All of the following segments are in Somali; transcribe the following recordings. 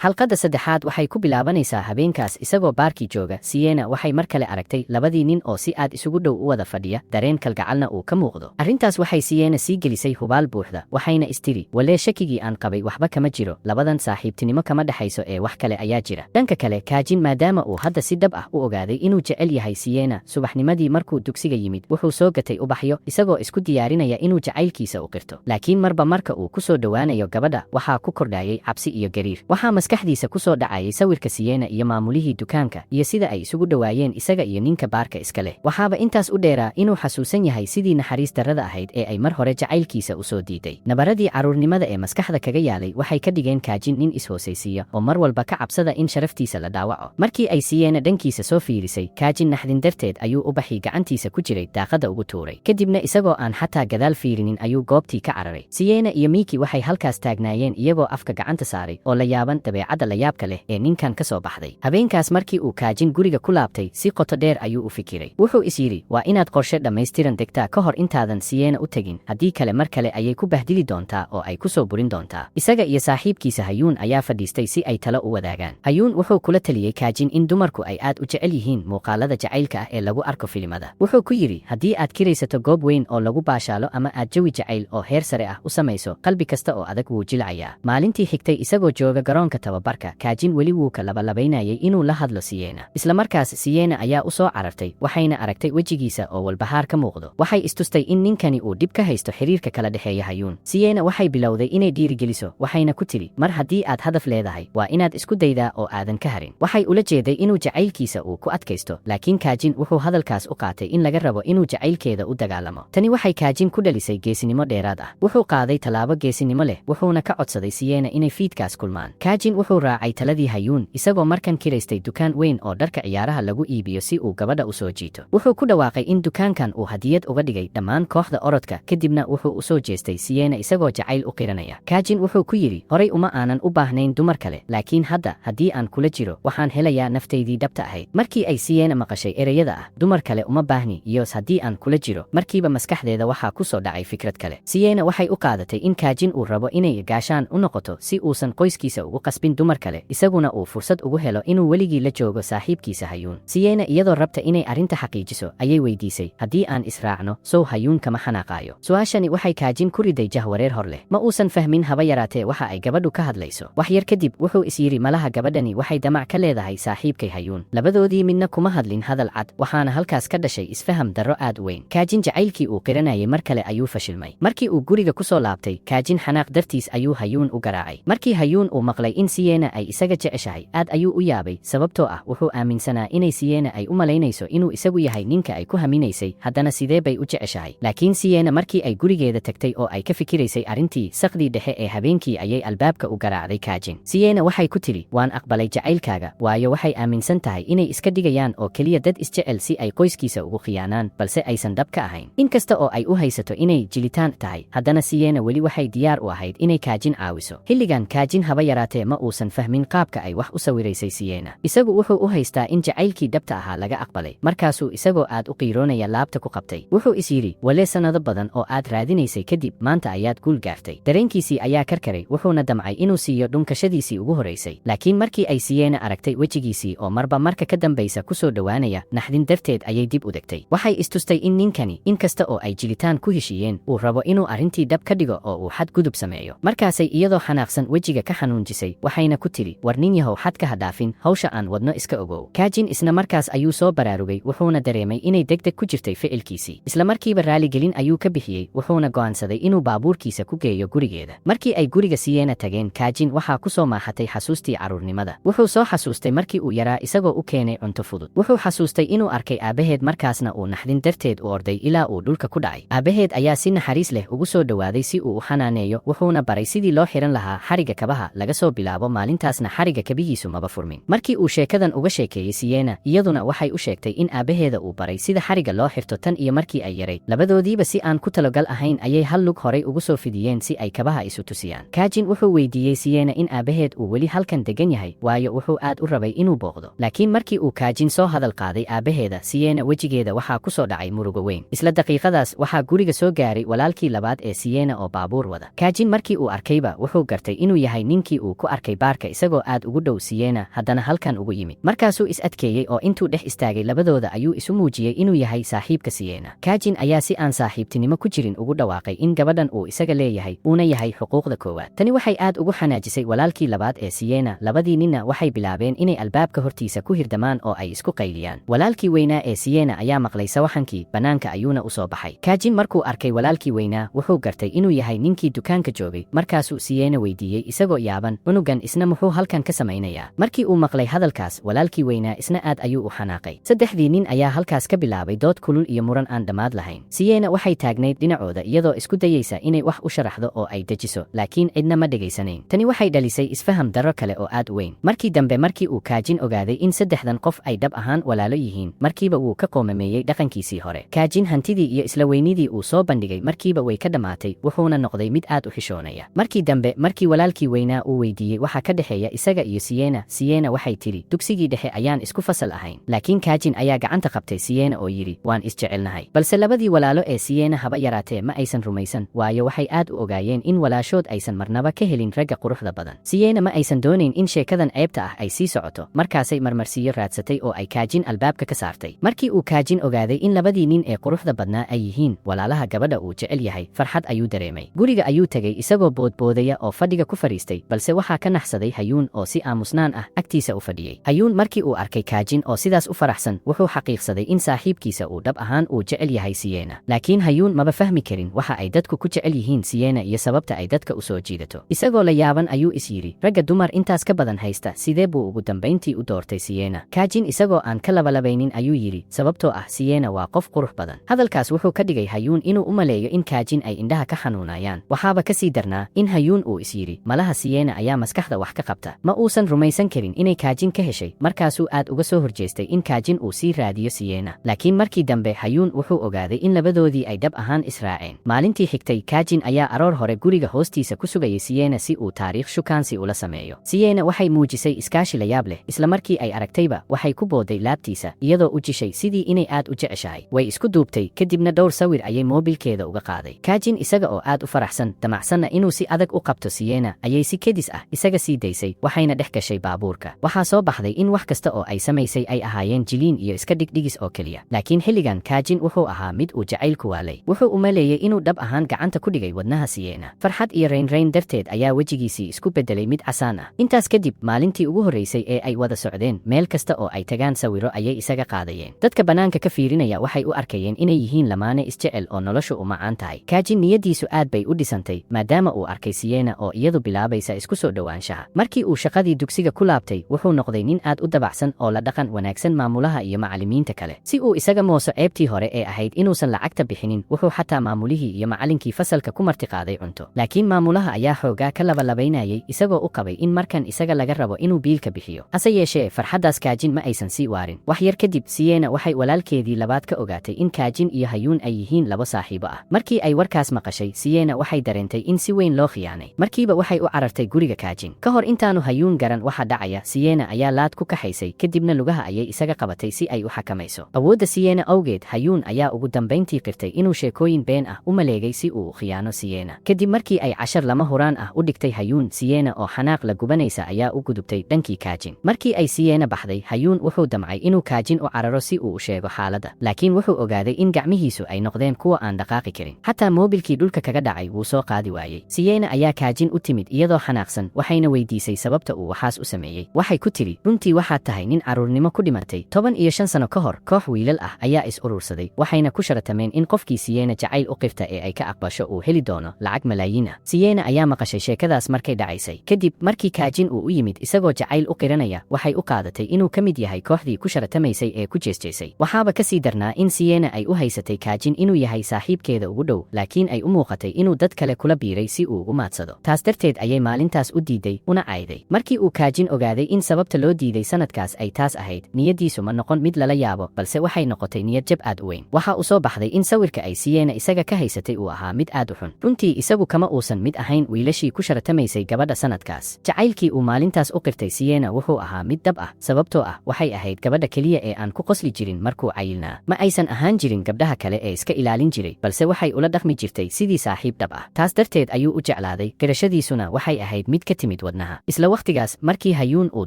xalqadda saddexaad waxay ku bilaabanaysaa habeenkaas isagoo baarkii jooga. Sienna waxay mar kale aragtay labadii nin oo si aad isugu dhow u wada fadhiya, dareen kalgacalna uu ka muuqdo. Arrintaas waxay Sienna sii gelisay hubaal buuxda, waxayna istiri walee shakigii aan qabay waxba kama jiro, labadan saaxiibtinimo kama dhexayso ee wax kale ayaa jira. Dhanka kale, Kaajin maadaama uu hadda si dhab ah u ogaaday inuu jecel yahay Sienna, subaxnimadii markuu dugsiga yimid wuxuu soo gatay ubaxyo isagoo isku diyaarinaya inuu jacaylkiisa u qirto. Laakiin marba marka uu ku soo dhowaanayo gabadha waxaa ku kordhayay cabsi iyo gariir. Waxaa maskaxdiisa ku soo dhacayay sawirka Sienna iyo maamulihii dukaanka iyo sida ay isugu dhowaayeen isaga iyo ninka baarka iska leh. Waxaaba intaas u dheeraa inuu xasuusan yahay sidii naxariis darrada ahayd ee ay mar hore jacaylkiisa u soo diiday. Nabaradii carruurnimada ee maskaxda kaga yaalay waxay ka dhigeen Kaajin nin is-hoosaysiiya oo mar walba ka cabsada in sharaftiisa la dhaawaco. Markii ay Sienna dhankiisa soo fiirisay, Kaajin naxdin darteed ayuu ubaxii gacantiisa ku jiray daaqadda ugu tuuray. Kadibna isagoo aan xataa gadaal fiirinin ayuu goobtii ka cararay. Sienna iyo Mickey waxay halkaas taagnaayeen iyagoo afka gacanta saaray oo la yaaban dabeecadda la yaabka leh ee ninkan ka soo baxday. Habeenkaas markii uu Kaajin guriga ku laabtay, si qoto dheer ayuu u fikiray. Wuxuu is yidhi waa inaad qorshe dhammaystiran degtaa ka hor intaadan Sienna u tegin, haddii kale mar kale ayay ku bahdili doontaa oo ay ku soo burin doontaa. Isaga iyo saaxiibkiisa Hayuun ayaa fadhiistay si ay talo u wadaagaan. Hayuun wuxuu kula taliyey Kaajin in dumarku ay aad u jecel yihiin muuqaalada jacaylka ah ee lagu arko filimada. Wuxuu ku yidhi haddii aad kiraysato goob weyn oo lagu baashaalo ama aad jawi jacayl oo heer sare ah u samayso, qalbi kasta oo adag wuu jilcayaa. Maalintii xigtay isagoo jooga garoonka tababarka, Kaajin weli wuu ka labalabaynayay inuu la hadlo Sienna. Isla markaas Sienna ayaa u soo carartay, waxayna aragtay wejigiisa oo walbahaar ka muuqdo. Waxay istustay in ninkani uu dhib ka haysto xiriirka kala dhexeeya Hayuun. Sienna waxay bilowday inay dhiirigeliso, waxayna ku tiri mar haddii aad hadaf leedahay waa inaad isku daydaa oo aadan ka harin. Waxay ula jeeday inuu jacaylkiisa uu ku adkaysto, laakiin Kaajin wuxuu hadalkaas u qaatay in laga rabo inuu jacaylkeeda u dagaalamo. Tani waxay Kaajin ku dhalisay geesinimo dheeraad ah. Wuxuu qaaday tallaabo geesinimo leh, wuxuuna ka codsaday Sienna inay fiidkaas kulmaan. Kaajin wuxuu raacay taladii Hayuun, isagoo markan kiraystay dukaan weyn oo dharka ciyaaraha lagu iibiyo si uu gabadha u soo jiito. Wuxuu ku dhawaaqay in dukaankan uu hadiyad uga dhigay dhammaan kooxda orodka, kadibna wuxuu u soo jeestay Sienna isagoo jacayl u qiranaya. Kaajin wuxuu ku yidhi horay uma aanan u baahnayn dumar kale, laakiin hadda haddii aan kula jiro waxaan helayaa naftaydii dhabta ahayd. Markii ay Sienna maqashay ereyada ah dumar kale uma baahni iyos haddii aan kula jiro, markiiba maskaxdeeda waxaa ku soo dhacay fikrad kale. Sienna waxay u qaadatay in Kaajin uu rabo inay gaashaan u noqoto si uusan qoyskiisa ugu qasbin dumar kale, isaguna uu fursad ugu helo inuu weligii la joogo saaxiibkiisa Hayuun. Sienna iyadoo rabta inay arrinta xaqiijiso ayay weydiisay haddii aan israacno sow Hayuun kama xanaaqaayo. Su'aashani waxay Kaajin ku riday jahwareer hor leh. Ma uusan fahmin haba yaraatee waxa ay gabadhu ka hadlayso. Wax yar kadib wuxuu is yidhi malaha gabadhani waxay damac ka leedahay saaxiibkay Hayuun. Labadoodii midna kuma hadlin hadal cad, waxaana halkaas ka dhashay isfaham darro aad u weyn. Kaajin jacaylkii uu qiranayay mar kale ayuu fashilmay. Markii uu guriga ku soo laabtay, Kaajin xanaaq dartiis ayuu Hayuun u garaacay. Markii Hayuun uu maqlay in Sienna ay isaga jeceshahay, aad ayuu u yaabay, sababtoo ah wuxuu aaminsanaa inay Sienna ay u malaynayso inuu isagu yahay ninka ay ku haminaysay, haddana sidee bay u jeceshahay. Laakiin Sienna markii ay gurigeeda tagtay oo ay ka fikiraysay arrintii, saqdii dhexe ee habeenkii ayay albaabka u garaacday Kaajin. Sienna waxay ku tiri waan aqbalay jacaylkaaga, waayo waxay aaminsan tahay inay iska dhigayaan oo keliya dad isjecel si ay qoyskiisa ugu khiyaanaan, balse aysan dhab ka ahayn. Inkasta oo ay u haysato inay jilitaan tahay, haddana Sienna weli waxay diyaar u ahayd inay Kaajin caawiso. Xilligan Kaajin haba yaraatee ma uusan fahmin qaabka ay wax u sawiraysay Sienna. Isagu wuxuu u haystaa in jacaylkii dhabta ahaa laga aqbalay. Markaasuu isagoo aad u qiiroonaya laabta ku qabtay. Wuxuu is yidhi walee sannado badan oo aad raadinaysay kadib maanta ayaad guul gaartay. Dareenkiisii ayaa karkaray, wuxuuna damcay inuu siiyo dhunkashadiisii ugu horeysay. Laakiin markii ay Sienna aragtay wejigiisii oo marba marka ka dambaysa ku soo dhowaanaya, naxdin darteed ayay dib u degtay. Waxay istustay in ninkani inkasta oo ay jilitaan ku heshiiyeen, uu rabo inuu arrintii dhab ka dhigo oo uu xad gudub sameeyo. Markaasay iyadoo xanaaqsan wejiga ka xanuunjisay, waxayna ku tiri war nin yahow xad ka hadhaafin, hawsha aan wadno iska ogow. Kaajin isna markaas ayuu soo baraarugay, wuxuuna dareemay inay degdeg ku jirtay ficilkiisii. Isla markiiba raaligelin ayuu ka bixiyey, wuxuuna go'aansaday inuu baabuurkiisa ku geeyo gurigeeda. Markii ay guriga Sienna tageen, Kaajin waxaa ku soo maaxatay xasuustii carruurnimada. Wuxuu soo xasuustay markii uu yaraa isagoo u keenay cunto fudud. Wuxuu xasuustay inuu arkay aabaheed, markaasna uu naxdin darteed u orday ilaa uu dhulka ku dhacay. Aabaheed ayaa si naxariis leh ugu soo dhowaaday si uu u xanaaneeyo, wuxuuna baray sidii loo xiran lahaa xariga kabaha. Laga soo bilaabo maalintaasna xariga kabihiisu maba furmin. Markii uu sheekadan uga sheekeeyey Sienna, iyaduna waxay u sheegtay in aabaheeda uu baray sida xariga loo xirto tan iyo markii ay yarayd. Labadoodiiba si aan ku talogal ahayn ayay hal lug horay ugu soo fidiyeen si ay kabaha isu tusiyaan. Kaajin wuxuu weydiiyey Sienna in aabaheed uu weli halkan degan yahay, waayo wuxuu aad u rabay inuu booqdo. Laakiin markii uu Kaajin soo hadal qaaday aabaheeda, Sienna wejigeeda waxaa ku soo dhacay murugo weyn. Isla daqiiqadaas waxaa guriga soo gaaray walaalkii labaad ee Sienna oo baabuur wada. Kaajin markii uu arkayba wuxuu gartay inuu yahay ninkii uu ku arkay arkay baarka isagoo aad ugu dhow Sienna haddana halkan ugu yimid. Markaasuu is adkeeyey oo intuu dhex istaagay labadooda ayuu isu muujiyey inuu yahay saaxiibka Sienna. Kajin ayaa si aan saaxiibtinimo ku jirin ugu dhawaaqay in gabadhan uu isaga leeyahay uuna yahay xuquuqda koowaad. Tani waxay aad ugu xanaajisay walaalkii labaad ee Sienna. Labadii ninna waxay bilaabeen inay albaabka hortiisa ku hirdamaan oo ay isku qayliyaan. Walaalkii weynaa ee Sienna ayaa maqlay sawaxankii, banaanka ayuuna u soo baxay. Kajin markuu arkay walaalkii weynaa wuxuu gartay inuu yahay ninkii dukaanka joogay. Markaasuu Sienna weydiiyey isagoo yaaban, unugan isna muxuu halkan ka samaynayaa? Markii uu maqlay hadalkaas, walaalkii weynaa isna aad ayuu u xanaaqay. Saddexdii nin ayaa halkaas ka bilaabay dood kulul iyo muran aan dhammaad lahayn. Sienna waxay taagnayd dhinacooda iyadoo isku dayaysa inay wax u sharaxdo oo ay dejiso, laakiin cidna ma dhegaysanayn. Tani waxay dhalisay isfaham darro kale oo aad u weyn. Markii dambe markii uu Kajin ogaaday in saddexdan qof ay dhab ahaan walaalo yihiin, markiiba wuu ka qoomameeyey dhaqankiisii hore. Kajin hantidii iyo isla weynidii uu soo bandhigay markiiba way ka dhammaatay, wuxuuna noqday mid aad u xishoonaya. Markii dambe markii walaalkii weynaa uu weydiiyey waxa ka dhexeeya isaga iyo Sienna waxay tiri, dugsigii dhexe ayaan isku fasal ahayn. Laakiin Kajin ayaa gacanta qabtay Sienna oo yidhi, waan isjecelnahay. Balse labadii walaalo ee Sienna haba yaraatee ma aysan rumaysan, waayo waxay aad u ogaayeen in walaashood aysan marnaba ka helin ragga quruxda badan. Sienna ma aysan doonayn in sheekadan ceebta ah ay sii socoto, markaasay marmarsiyo raadsatay oo ay Kajin albaabka ka saartay. Markii uu Kajin ogaaday in labadii nin ee quruxda badnaa ay yihiin walaalaha gabadha uu jecel yahay, farxad ayuu dareemay. Guriga ayuu tegay isagoo boodboodaya oo fadhiga ku fadhiistay, balse waxaa ka naxsaday Hayuun oo si aamusnaan ah agtiisa u fadhiyey. Hayuun markii uu arkay Kajin oo sidaas u faraxsan, wuxuu xaqiiqsaday in saaxiibkiisa uu dhab ahaan uu jecel yahay Sienna. Laakiin Hayuun maba fahmi karin waxa ay dadku ku jecel yihiin Sienna iyo sababta ay dadka u soo jiidato. Isagoo la yaaban ayuu is yidhi, ragga dumar intaas ka badan haysta, sidee buu ugu dambayntii u doortay Sienna? Kajin isagoo aan ka labalabaynin ayuu yidhi, sababtoo ah Sienna waa qof qurux badan. Hadalkaas wuxuu ka dhigay Hayuun inuu u maleeyo in Kajin ay indhaha ka xanuunayaan. Waxaaba ka sii darnaa in Hayuun uu is yidhi, malaha Sienna ayaa maskaxda wax ka qabta. Ma uusan rumaysan karin inay Kajin ka heshay, markaasuu aad uga soo horjeestay in Kajin uu sii raadiyo Sienna. Laakiin markii dambe Hayuun wuxuu ogaaday in labadoodii ay dhab ahaan israaceen. Maalintii xigtay Kajin ayaa aroor hore guriga hoostiisa ku sugayay Sienna si uu taariikh shukaansi ula sameeyo. Sienna waxay muujisay iskaashi la yaab leh, isla markii ay aragtayba waxay ku booday laabtiisa iyadoo u jishay sidii inay aad u jeceshahay. Way isku duubtay, kadibna dhowr sawir ayay moobilkeeda uga qaaday. Kajin isaga oo aad u faraxsan, damacsanna inuu si adag u qabto Sienna, ayay si kedis ah isaga sii daysay, waxayna dhex gashay baabuurka. Waxaa soo baxday in wax kasta oo ay samaysay ay ahaayeen jiliin iyo iska dhigdhigis oo keliya. Laakiin xilligan Kajin wuxuu ahaa mid uu jacaylku waalay. Wuxuu u maleeyay inuu dhab ahaan gacanta ku dhigay wadnaha Sienna. Farxad iyo raynrayn darteed ayaa wejigiisii isku beddelay mid casaan ah. Intaas kadib maalintii ugu horreysay ee ay wada socdeen, meel kasta oo ay tagaan sawiro ayay isaga qaadayeen. Dadka banaanka ka fiirinaya waxay u arkayeen inay yihiin lamaane isjecel oo noloshu u macaan tahay. Kajin niyadiisu aad bay u dhisantay maadaama uu arkay Sienna oo iyadu bilaabaysa isku soo dhowaanshaha. Markii uu shaqadii dugsiga ku laabtay, wuxuu noqday nin aad u dabacsan oo la dhaqan wanaagsan maamulaha iyo macallimiinta kale. Si uu isaga mooso ceebtii hore ee ahayd inuusan lacagta bixinin, wuxuu xataa maamulihii iyo macallinkii fasalka ku martiqaaday cunto. Laakiin maamulaha ayaa xoogaa ka labalabaynayay isagoo u qabay in markan isaga laga rabo inuu biilka bixiyo. Hase yeeshee farxaddaas Kajin ma aysan sii waarin. Wax yar kadib Sienna waxay walaalkeedii labaad ka ogaatay in Kajin iyo Hayuun ay yihiin labo saaxiibo ah. Markii ay warkaas maqashay, Sienna waxay dareentay in si weyn loo khiyaanay. Markiiba waxay u carartay guriga Kajin. Ka hor intaanu Hayuun garan waxa dhacaya, Sienna ayaa laad ku kaxaysay, kadibna lugaha ayay isaga qabatay si ay u xakamayso. Awoodda Sienna awgeed, Hayuun ayaa ugu dambayntii qirtay inuu sheekooyin been ah u maleegay si uu u khiyaano Sienna. Kadib markii ay cashar lama huraan ah u dhigtay Hayuun, Sienna oo xanaaq la gubanaysa ayaa u gudubtay dhankii Kajin. Markii ay Sienna baxday, Hayuun wuxuu damcay inuu Kajin u cararo si uu u sheego xaaladda. Laakiin wuxuu ogaaday in gacmihiisu ay noqdeen kuwa aan dhaqaaqi karin. Xataa moobilkii dhulka kaga dhacay wuu soo qaadi waayey. Sienna ayaa Kajin u timid iyadoo xanaaqsan, waxayna weydiisay sababta uu waxaas u sameeyey. Waxay ku tiri, runtii waxaad tahay nin carruurnimo ku dhimatay. 15 sano ka hor, koox wiilal ah ayaa is urursaday, waxayna ku sharatameen in qofkii Sienna jacayl u qirta ee ay ka aqbasho uu heli doono lacag malaayiin ah. Sienna ayaa maqashay sheekadaas markay dhacaysay. Kadib markii Kajin uu u yimid isagoo jacayl u qiranaya, waxay u qaadatay inuu ka mid yahay kooxdii ku sharatamaysay ee ku jeesjeesay. Waxaaba ka sii darnaa in Sienna ay u haysatay Kajin inuu yahay saaxiibkeeda ugu dhow, laakiin ay u muuqatay inuu dad kale kula biiray si uu u maadsado. Taas darteed ayay maalintaas u diiday una cayday. Markii uu Kajin ogaaday in sababta loo diiday sanadkaas ay taas ahayd, niyadiisu ma noqon mid lala yaabo, balse waxay noqotay niyad jab aad u weyn. Waxa uu soo baxday in sawirka ay Sienna isaga ka haysatay uu ahaa mid aad u xun. Runtii isagu kama uusan mid ahayn wiilashii ku sharatamaysay gabadha sanadkaas. Jacaylkii uu maalintaas u qirtay Sienna wuxuu ahaa mid dab ah, sababtoo ah waxay ahayd gabadha keliya ee aan ku qosli jirin markuu cayilnaa. Ma aysan ahaan jirin gabdhaha kale ee iska ilaalin jiray, balse waxay ula dhaqmi jirtay sidii saaxiib dhab ah. Taas darteed ayuu u jeclaaday, qirashadiisuna waxay ahayd mid ka timid yimid wadnaha. Isla waqtigaas markii Hayuun uu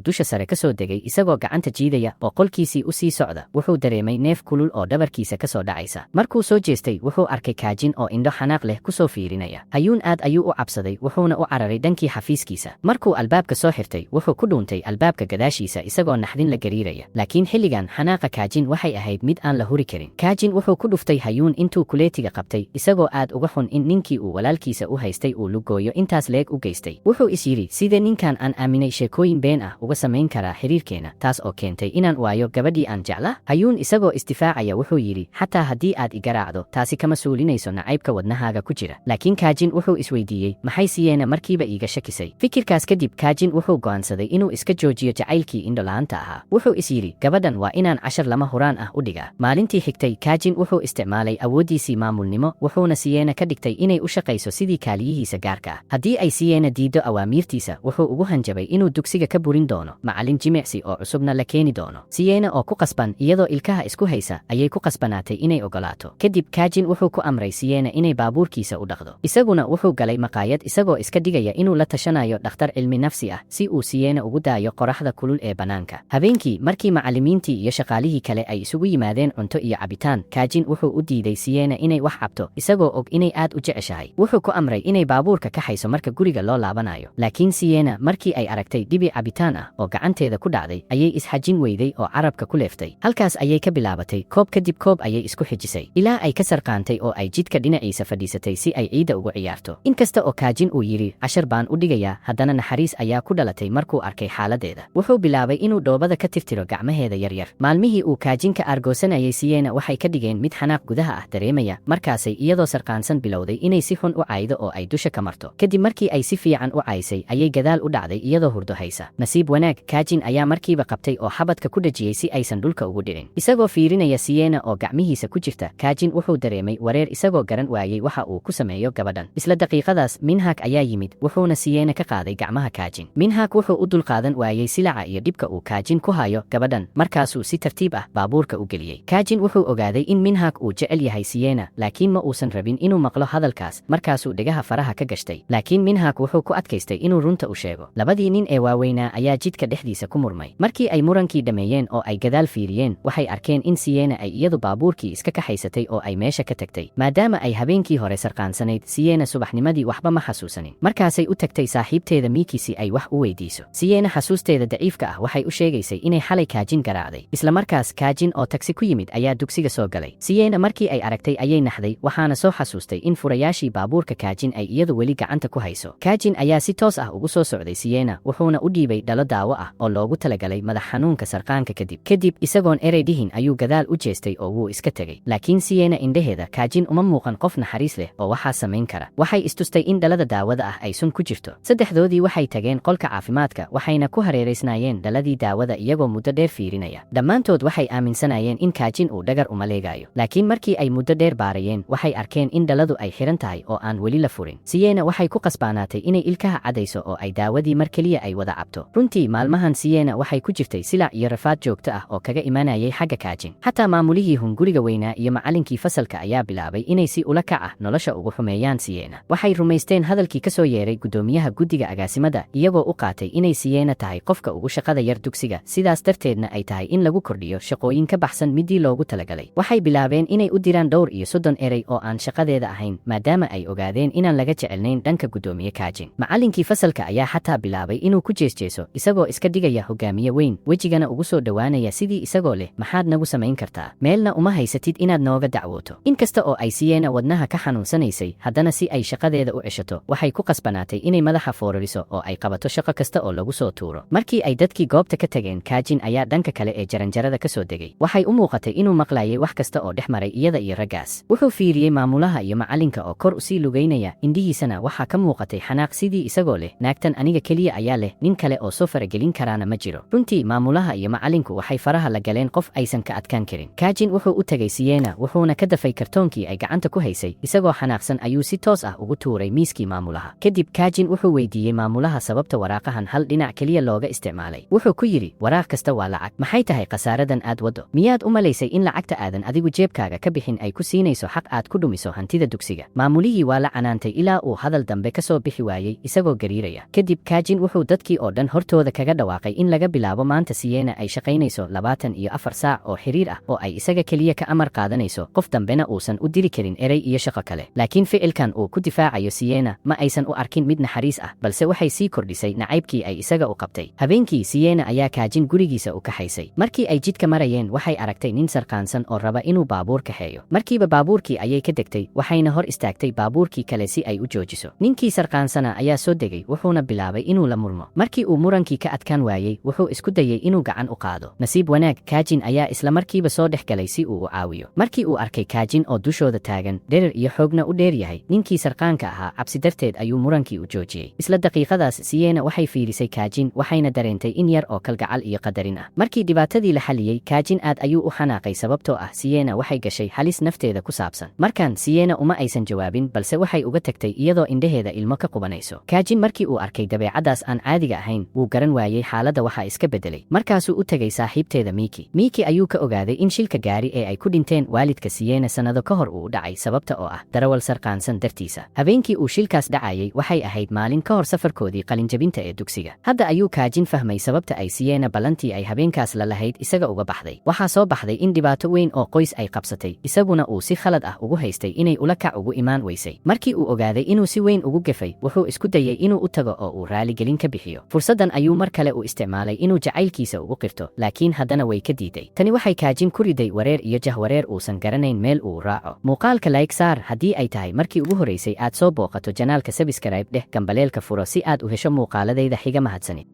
dusha sare ka soo degay isagoo gacanta jiidaya oo qolkiisii u sii socda, wuxuu dareemay neef kulul oo dhabarkiisa ka soo dhacaysa. Markuu soo jeestay wuxuu arkay Kaajin oo indho xanaaq leh ku soo fiirinaya. Hayuun aad ayuu u cabsaday wuxuuna u cararay dhankii xafiiskiisa. Markuu albaabka soo xirtay wuxuu ku dhuuntay albaabka gadaashiisa isagoo naxdin la gariiraya. Laakiin xilligan xanaaqa Kaajin waxay ahayd mid aan la huri karin. Kaajin wuxuu ku dhuftay Hayuun intuu kuleetiga qabtay isagoo aad uga xun in ninkii uu walaalkiisa u haystay uu lugooyo intaas leeg u geystay. Wuxuu is yidhi sidee ninkan aan aaminay sheekooyin been ah uga samayn karaa xiriirkeena, taas oo keentay inaan waayo gabadhii aan jeclaa. Hayuun isagoo istifaacaya wuxuu yidhi xataa haddii aad igaraacdo taasi kama suulinayso nacaybka wadnahaaga ku jira. Laakiin Kaajin wuxuu isweydiiyey maxay Siyeena markiiba iiga shakisay. Fikirkaas kadib Kaajin wuxuu go'aansaday inuu iska joojiyo jacaylkii indho-la'aanta ahaa. Wuxuu is yidhi gabadhan waa inaan cashar lama huraan ah u dhigaa. Maalintii xigtay Kaajin wuxuu isticmaalay awooddiisii maamulnimo wuxuuna Siyeena ka dhigtay inay u shaqayso sidii kaaliyihiisa gaarka ah. Haddii ay Siyeena diiddo awaamiirtiisa wuxuu ugu hanjabay inuu dugsiga ka burin doono, macallin jimicsi oo cusubna la keeni doono. Siyeena oo ku qasban iyadoo ilkaha isku haysa ayay ku qasbanaatay inay ogolaato. Kadib Kaajin wuxuu ku amray Siyeena inay baabuurkiisa u dhaqdo. Isaguna wuxuu galay maqaayad isagoo iska dhigaya inuu la tashanayo dhakhtar cilmi nafsi ah si uu Siyeena ugu daayo qoraxda kulul ee bannaanka. Habeenkii markii macallimiintii iyo shaqaalihii kale ay isugu yimaadeen cunto iyo cabitaan, Kaajin wuxuu u diiday Siyeena inay wax cabto isagoo og inay aad u jeceshahay. Wuxuu ku amray inay baabuurka ka hayso marka guriga loo laabanayo. Laakiin Siyeena markii ay aragtay dhibic cabitaan ah oo gacanteeda ku dhacday ayay isxajin weyday oo carabka ku leeftay. Halkaas ayay ka bilaabatay koob kadib koob ayay isku xijisay ilaa ay ka sarqaantay oo ay jidka dhinaciisa fadhiisatay si ay ciida ugu ciyaarto. Inkasta oo Kaajin uu yidhi cashar baan u dhigayaa, haddana naxariis ayaa ku dhalatay markuu arkay xaaladeeda. Wuxuu bilaabay inuu dhoobada ka tirtiro gacmaheeda yaryar. Maalmihii uu Kaajin ka argoosanayay Siyeena waxay ka dhigeen mid xanaaq gudaha ah dareemaya. Markaasay iyadoo sarqaansan bilowday inay si xun u caydo oo ay dusha ka marto. Kadib markii ay si fiican u caysay ayay gadaal u dhacday iyadoo hurdo haysa. Nasiib wanaag Kaajin ayaa markiiba qabtay oo xabadka ku dhajiyey si aysan dhulka ugu dhicin. Isagoo fiirinaya Siyeena oo gacmihiisa ku jirta, Kaajin wuxuu dareemay wareer isagoo garan waayey waxa uu ku sameeyo gabadhan. Isla daqiiqadaas Minhaak ayaa yimid wuxuuna Siyeena ka qaaday gacmaha Kaajin. Minhaak wuxuu u dulqaadan waayey silaca iyo dhibka uu Kaajin ku hayo gabadhan, markaasuu si tartiib ah baabuurka u geliyey. Kaajin wuxuu ogaaday in Minhaak uu jecel yahay Siyeena, laakiin ma uusan rabin inuu maqlo hadalkaas. Markaasuu dhegaha faraha ka gashtay. Laakiin Minhaak wuxuu ku adkaystay inuu runta u sheego. Labadii nin ee waaweynaa ayaa jidka dhexdiisa ku murmay. Markii ay murankii dhameeyeen oo ay gadaal fiiriyeen, waxay arkeen in Siyeena ay iyadu baabuurkii iska kaxaysatay oo ay meesha ka tagtay. Maadaama ay habeenkii hore sarqaansanayd, Siyeena subaxnimadii waxba ma xasuusanin. Markaasay u tagtay saaxiibteeda Miki si ay wax u weydiiso. Siyeena xasuusteeda daciifka ah waxay u sheegaysay inay xalay Kaajin garaacday. Isla markaas Kaajin oo taksi ku yimid ayaa dugsiga soo galay. Siyeena markii ay aragtay ayay naxday, waxaana soo xasuustay in furayaashii baabuurka Kaajin ay iyadu weli gacanta ku hayso. Kaajin ayaa si toos ah ugu soo socday Siyeena wuxuuna u dhiibay dhalo daawo ah oo loogu talagalay madax xanuunka sarqaanka. Kadib isagoon erey dhihin ayuu gadaal u jeestay oo wuu iska tegay. Laakiin Siyeena indhaheeda Kaajin uma muuqan qof naxariis leh oo waxaa samayn kara. Waxay istustay in dhalada daawada ah ay sun ku jirto. Saddexdoodii waxay tageen qolka caafimaadka waxayna ku hareeraysnaayeen dhaladii daawada iyagoo muddo dheer fiirinaya. Dhammaantood waxay aaminsanayeen in Kaajin uu dhagar uma leegayo. Laakiin markii ay muddo dheer baarayeen waxay arkeen in dhaladu ay xiran tahay oo aan weli la furin. Siyeena waxay ku qasbaanaatay inay ilkaha cadayso oo ay daawadii mar keliya ay wada cabto. Runtii maalmahan Siyeena waxay ku jirtay silac iyo rafaad joogto ah oo kaga imaanayay xagga Kaajin. Xataa maamulihii hunguriga weynaa iyo macallinkii fasalka ayaa bilaabay inay si ula kac ah nolosha ugu xumeeyaan Siyeena. Waxay rumaysteen hadalkii ka soo yeeray gudoomiyaha guddiga agaasimada iyagoo u qaatay inay Siyeena tahay qofka ugu shaqada yar dugsiga, sidaas darteedna ay tahay in lagu kordhiyo shaqooyin ka baxsan midii loogu talagalay. Waxay bilaabeen inay u diraan dhowr iyo 30 erey oo aan shaqadeeda ahayn maadaama ay ogaadeen inaan laga jecelnayn dhanka gudoomiye Kaajin. Macallinkii fasalka ayaa xataa bilaabay inuu ku jeesjeeso isagoo iska dhigaya hogaamiye weyn, wejigana ugu soo dhowaanaya sidii isagoo leh maxaad nagu samayn kartaa, meelna uma haysatid inaad nooga dacwooto. Inkasta oo ay Siyeena wadnaha ka xanuunsanaysay, haddana si ay shaqadeeda u ceshato waxay ku qasbanaatay inay madaxa foorariso oo ay qabato shaqo kasta oo lagu soo tuuro. Markii ay dadkii goobta ka tageen, Kaajin ayaa dhanka kale ee jaranjarada ka soo degay. Waxay u muuqatay inuu maqlayay wax kasta oo dhex maray iyada iyo raggaas. Wuxuu fiiriyey maamulaha iyo macallinka oo kor u sii lugaynaya, indhihiisana waxaa ka muuqatay xanaaq sidii isagoo leh naagtan aniga keliya ayaa leh, nin kale oo soo faragelin karaana ma jiro. Runtii maamulaha iyo macallinku waxay faraha la galeen qof aysan ka adkaan karin. Kaajin wuxuu u tagay Siyeena wuxuuna ka dafay kartoonkii ay gacanta ku haysay, isagoo xanaaqsan ayuu si toos ah ugu tuuray miiskii maamulaha. Kadib Kaajin wuxuu weydiiyey maamulaha sababta waraaqahan hal dhinac keliya looga isticmaalay. Wuxuu ku yidhi waraaq kasta waa lacag, maxay tahay khasaaradan aad waddo? Miyaad u malaysay in lacagta aadan adigu jeebkaaga ka bixin ay ku siinayso xaq aad ku dhumiso hantida dugsiga? Maamulihii waa la canaantay ilaa uu hadal dambe ka soo bixi waayey isagoo gariiraya. kadib kaajin wuxuu dadkii oo dhan hortooda kaga dhawaaqay in laga bilaabo maanta Sienna ay shaqaynayso 24 saac oo xiriir ah oo ay isaga keliya ka amar qaadanayso qof dambena uusan u diri karin erey iyo shaqo kale. laakiin ficilkan uu ku difaacayo Sienna ma aysan u arkin mid naxariis ah, balse waxay sii kordhisay nacaybkii ay isaga u qabtay. habeenkii Sienna ayaa kaajin gurigiisa u kaxaysay. markii ay jidka marayeen waxay aragtay nin sarqaansan oo raba inuu baabuur kaxeeyo. markiiba baabuurkii ayay ka degtay, waxayna hor istaagtay baabuurkii kale si ay u joojiso. ninkii sarqaansana ayaa soo degay, wuxuuna bilaabay inuu la murmo. markii uu murankii ka adkaan waayey, wuxuu isku dayay inuu gacan u qaado. nasiib wanaag, kaajin ayaa isla markiiba soo dhex galay si uu u caawiyo. markii uu arkay kaajin oo dushooda taagan, dherer iyo xoogna u dheer yahay, ninkii sarqaanka ahaa cabsi darteed ayuu murankii u joojiyey. isla daqiiqadaas Sienna waxay fiirisay kaajin, waxayna dareentay in yar oo kalgacal iyo qadarin ah. markii dhibaatadii la xaliyey, kaajin aad ayuu u xanaaqay sababtoo ah Sienna waxay gashay halis nafteeda ku saabsan. markan Sienna uma aysan jawaabin, balse waxay uga tagtay iyadoo indhaheeda ilmo ka qubanayso. kaajin markii uu arkay dabeecadaas aan caadiga ahayn, wuu garan waayey xaaladda waxa iska bedelay. markaasuu u tegay saaxiibteeda Miki ayuu ka ogaaday in shilka gaari ee ay ku dhinteen waalidka Sienna sanado ka hor uu dhacay sababta oo ah darawal sarqaansan dartiisa. habeenkii uu shilkaas dhacayay waxay ahayd maalin ka hor safarkoodii qalinjabinta ee dugsiga. hadda ayuu kaajin fahmay sababta ay Sienna ballantii ay habeenkaas la lahayd isaga uga baxday. waxaa soo baxday in dhibaato weyn oo qoys ay qabsatay, isaguna uu si khalad ah ugu haystay inay ula kac ugu imaan weysay. markii uu ogaaday inuu si weyn ugu gafay, wuxuu isku dayay inuu u tago oo uu raaligelin ka bixiyo. fursaddan ayuu mar kale u isticmaalay inuu jacaylkiisa ugu qirto, laakiin haddana way ka diiday. tani waxay kaajin ku riday wareer iyo jahwareer uusan garanayn meel uu raaco. muuqaalka like saar haddii ay tahay markii ugu horeysay aad soo booqato janaalka. subscribe dheh, gambaleelka furo si aad u hesho muuqaaladayda xiga. mahadsanid.